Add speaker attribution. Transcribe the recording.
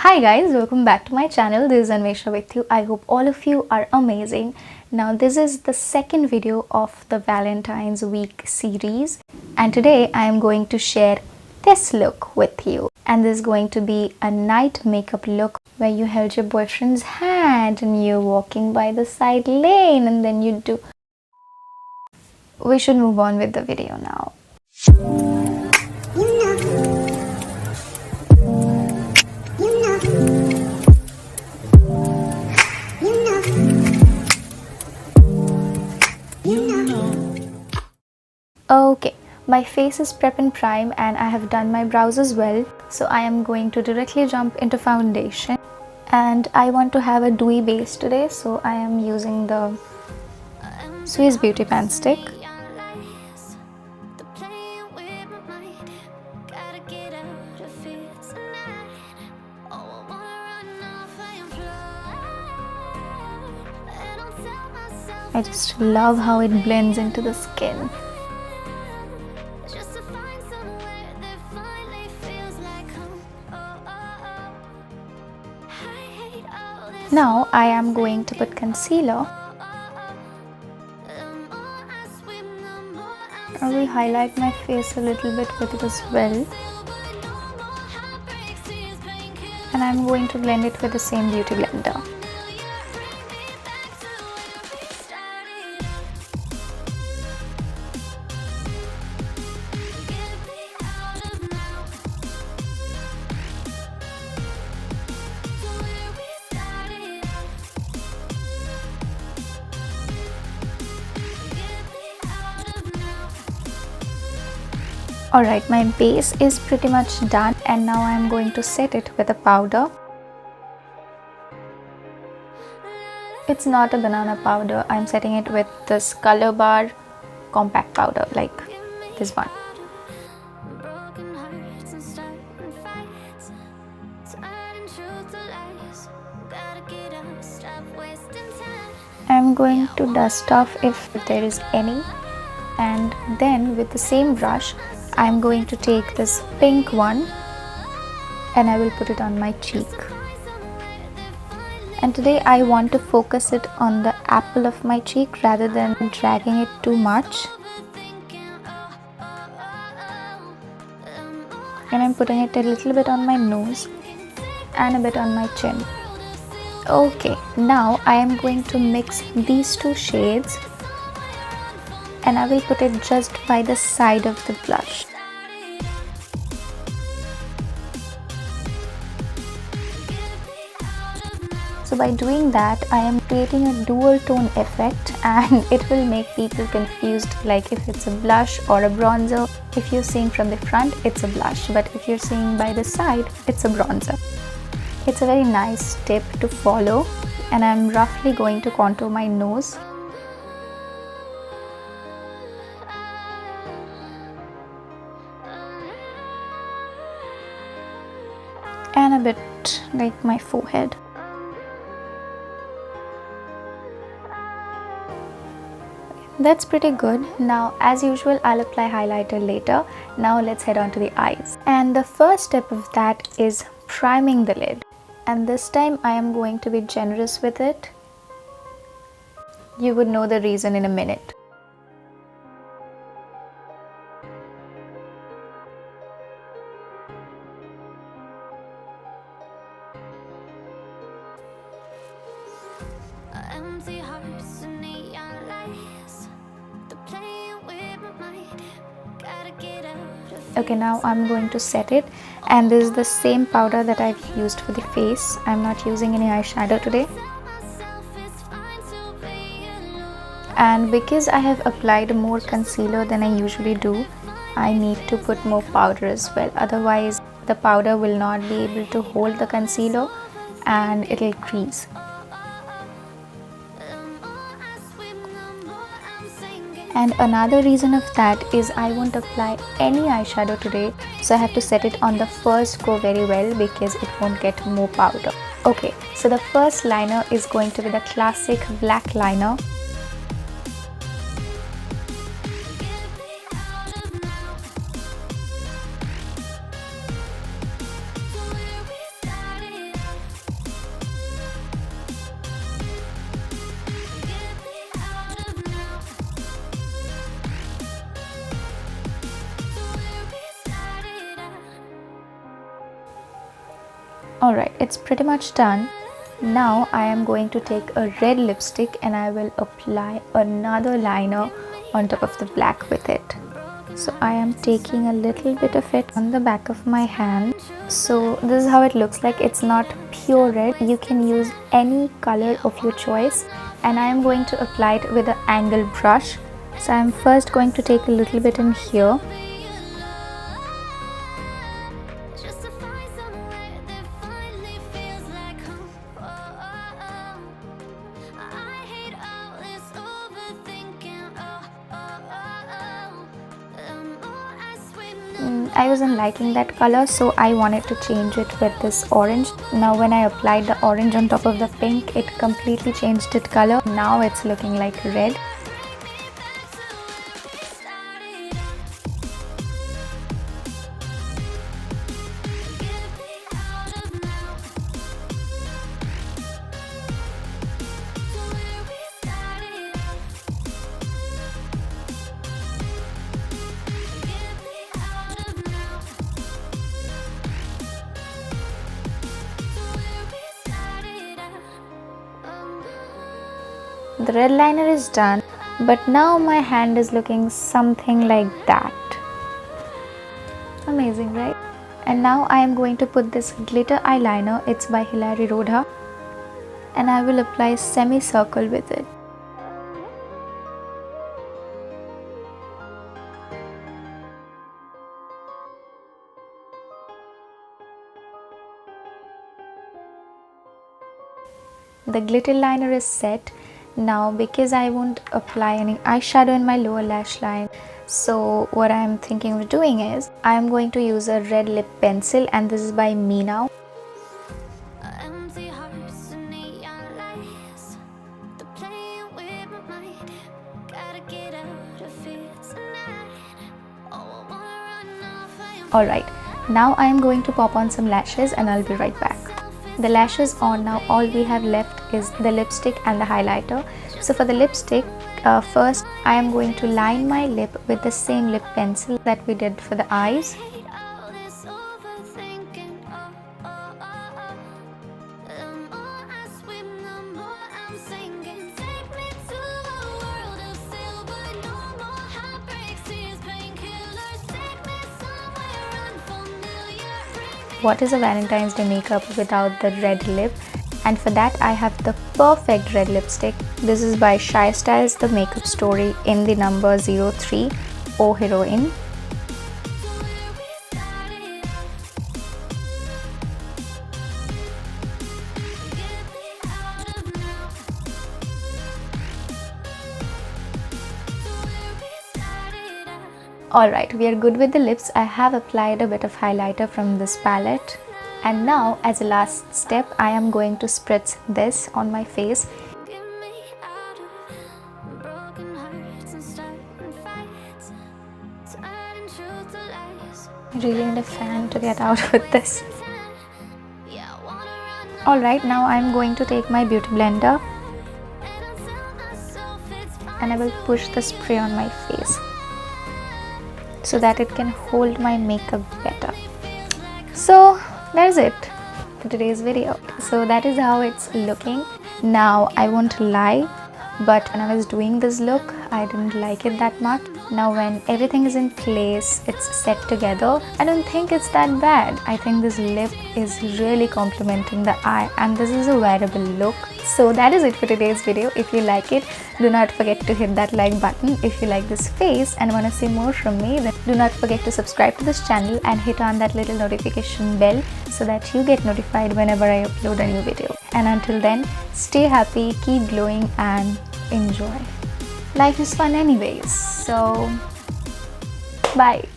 Speaker 1: Hi guys, welcome back to my channel. This is Anvesha with you. I hope all of you are amazing. Now this is the second video of the Valentine's week series, and today I am going to share this look with you. And this is going to be a night makeup look where you held your boyfriend's hand and you're walking by the side lane and then you do. We should move on with the video now. Okay, my face is prep and prime and I have done my brows as well. So I am going to directly jump into foundation. And I want to have a dewy base today, so I am using the Swiss Beauty Pan Stick. I just love how it blends into the skin. Now I am going to put concealer. I will highlight my face a little bit with it as well. And I am going to blend it with the same beauty blender. Alright, my base is pretty much done and now I am going to set it with a powder. It's not a banana powder, I am setting it with this Color Bar compact powder like this one. I am going to dust off if there is any, and then with the same brush I am going to take this pink one and I will put it on my cheek. And today I want to focus it on the apple of my cheek rather than dragging it too much. And I'm putting it a little bit on my nose and a bit on my chin. Okay, now I am going to mix these two shades and I will put it just by the side of the blush. So by doing that, I am creating a dual tone effect and it will make people confused, like if it's a blush or a bronzer. If you're seeing from the front, it's a blush, but if you're seeing by the side, it's a bronzer. It's a very nice tip to follow, and I'm roughly going to contour my nose. And a bit like my forehead. That's pretty good. Now as usual I'll apply highlighter later. Now let's head on to the eyes. And the first step of that is priming the lid. And this time I am going to be generous with it. You would know the reason in a minute. Okay, now I'm going to set it, and this is the same powder that I've used for the face. I'm not using any eyeshadow today. And because I have applied more concealer than I usually do, I need to put more powder as well. Otherwise, the powder will not be able to hold the concealer and it'll crease. And another reason of that is I won't apply any eyeshadow today, so I have to set it on the first go very well because it won't get more powder. Okay, so the first liner is going to be the classic black liner. Alright, it's pretty much done. Now I am going to take a red lipstick and I will apply another liner on top of the black with it. So I am taking a little bit of it on the back of my hand. So this is how it looks like. It's not pure red. You can use any color of your choice. And I am going to apply it with an angle brush. So I am first going to take a little bit in here. I wasn't liking that color, so I wanted to change it with this orange. Now when I applied the orange on top of the pink, it completely changed its color. Now it's looking like red. The red liner is done, but now my hand is looking something like that. Amazing, right? And now I am going to put this glitter eyeliner. It's by Hilary Rodha, and I will apply a semicircle with it. The glitter liner is set. Now because I won't apply any eyeshadow in my lower lash line, so what I am thinking of doing is I am going to use a red lip pencil, and this is by Me Now. Alright, now I am going to pop on some lashes and I'll be right back. The lash is on now. All we have left is the lipstick and the highlighter. So for the lipstick, first I am going to line my lip with the same lip pencil that we did for the eyes. What is a Valentine's Day makeup without the red lip? And for that I have the perfect red lipstick. This is by Shy Styles, The Makeup Story, in the number 03, Oh Heroine. Alright, we are good with the lips. I have applied a bit of highlighter from this palette. And now as a last step, I am going to spritz this on my face. I really need a fan to get out with this. Alright, now I am going to take my beauty blender and I will push the spray on my face, so that it can hold my makeup better. So that's it for today's video. So that is how it's looking. Now I won't lie, but when I was doing this look, I didn't like it that much. Now when everything is in place, it's set together, I don't think it's that bad. I think this lip is really complementing the eye, and this is a wearable look. So that is it for today's video. If you like it, do not forget to hit that like button. If you like this face and want to see more from me, then do not forget to subscribe to this channel and hit on that little notification bell so that you get notified whenever I upload a new video. And until then, stay happy, keep glowing and enjoy. Life is fun anyways. So bye.